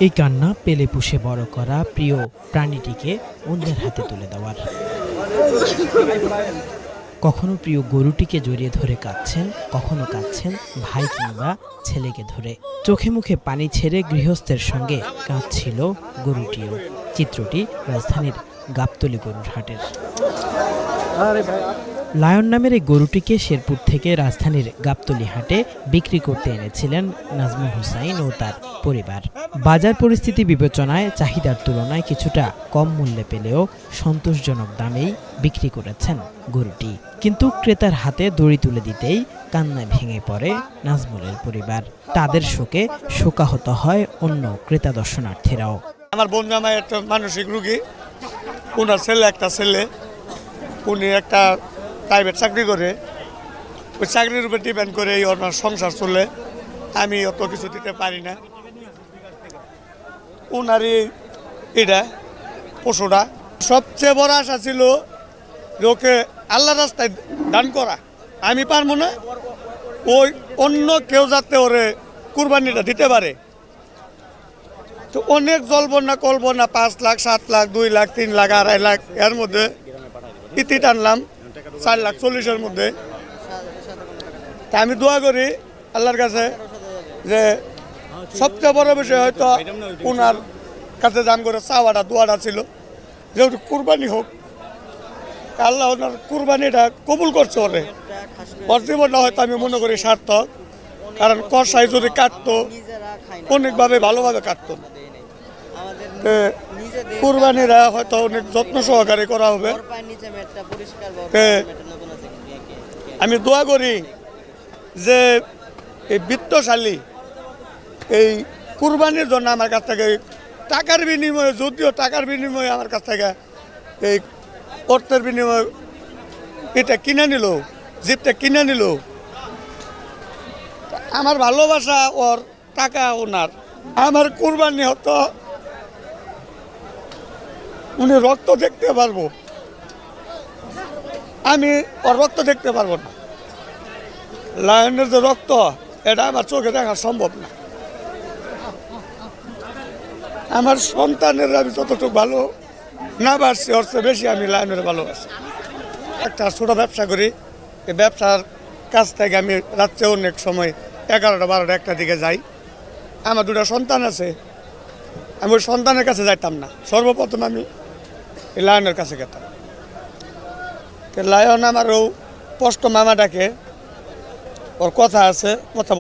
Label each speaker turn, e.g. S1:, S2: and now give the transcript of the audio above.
S1: এই কান্না পেলে পুষে বড় করা প্রিয় প্রাণীটিকে অন্যের হাতে তুলে দেওয়ার। কখনো প্রিয় গরুটিকে জড়িয়ে ধরে কাঁদছেন, কখনো কাঁদছেন ভাই কিংবা ছেলেকে ধরে। চোখে মুখে পানি ছেড়ে গৃহস্থের সঙ্গে কাঁদছিল গরুটিও। চিত্রটি রাজধানীর গাবতলী গরুর হাটের। লায়ন নামের এই গরুটিকে শেরপুর থেকে রাজধানীর গাবতলী হাটে বিক্রি করতে এনেছিলেন নাজমুল হুসাইন ও তার পরিবার। বাজার পরিস্থিতি বিবেচনায় চাহিদার তুলনায় কিছুটা কম মূল্যে পেলেও সন্তোষজনক দামেই বিক্রি করেছেন গরুটি। কিন্তু ক্রেতার হাতে দড়ি তুলে দিতেই কান্নায় ভেঙে পড়ে নাজমুলের পরিবার। তাদের শোকে শোকাহত হয় অন্য ক্রেতা দর্শনার্থীরাও।
S2: আমার বোন জামাই একটা মানসিক রোগী, ওনার ছেলে একটা ছেলে, উনি একটা প্রাইভেট চাকরি করে, ওই চাকরির উপর ডিপেন্ড করে ওনার সংসার চলে। আমি অত কিছু দিতে পারি না। ওনারই এটা পশুটা সবচেয়ে বড় আশা ছিল ওকে আল্লাহ রাস্তায় দান করা। আমি পারবো না, ওই অন্য কেউ যাতে ওরে কুরবানিটা দিতে পারে। তো অনেক জল্পনা কল্পনা 5 লাখ 7 লাখ 2 লাখ 3 লাখ 2.5 লাখ এর মধ্যে ইতি টানলাম 4,40,000-এর মধ্যে। তা আমি দোয়া করি আল্লাহর কাছে যে সবচেয়ে বড় বিষয় হয়তো ওনার কাছে দান করে চাওয়াটা দোয়াটা ছিল যেহেতু কুরবানি হোক, আল্লাহ ওনার কুরবানিটা কবুল করছে। ওর জীবনটা হয়তো আমি মনে করি সার্থক, কারণ কষাই যদি কাটতো অনেকভাবে ভালোভাবে কাটতো। কুরবানিরা হয়তো অনেক যত্ন সহকারে করা হবে। আমি দোয়া করি যে এই বিত্তশালী এই কুরবানির জন্য আমার কাছ থেকে টাকার বিনিময়ে, যদিও টাকার বিনিময়ে আমার কাছ থেকে এই অর্থের বিনিময়ে এটা কিনে নিল, জিপটা কিনে নিল। আমার ভালোবাসা ওর, টাকা ওনার। আমার কুরবানি হতো উনি রক্ত দেখতে পারবো, আমি ওর রক্ত দেখতে পারবো না। লায়নের যে রক্ত, এটা আমার চোখে দেখা সম্ভব না। আমার সন্তানের আমি যতটুকু ভালো না বাসছি, ওর চেয়ে বেশি আমি লায়নের ভালোবাসি। একটা ছোটো ব্যবসা করি, এই ব্যবসার কাছ থেকে আমি রাত্রে অনেক সময় 11টা 12টা 1টা দিকে যাই। আমার 2টা সন্তান আছে, আমি ওই সন্তানের কাছে যাইতাম না, সর্বপ্রথম আমি এই লায়নের কাছে গেতাম। লায়ন আমারও স্পষ্ট মামা ডাকে, ওর কথা আছে, কথা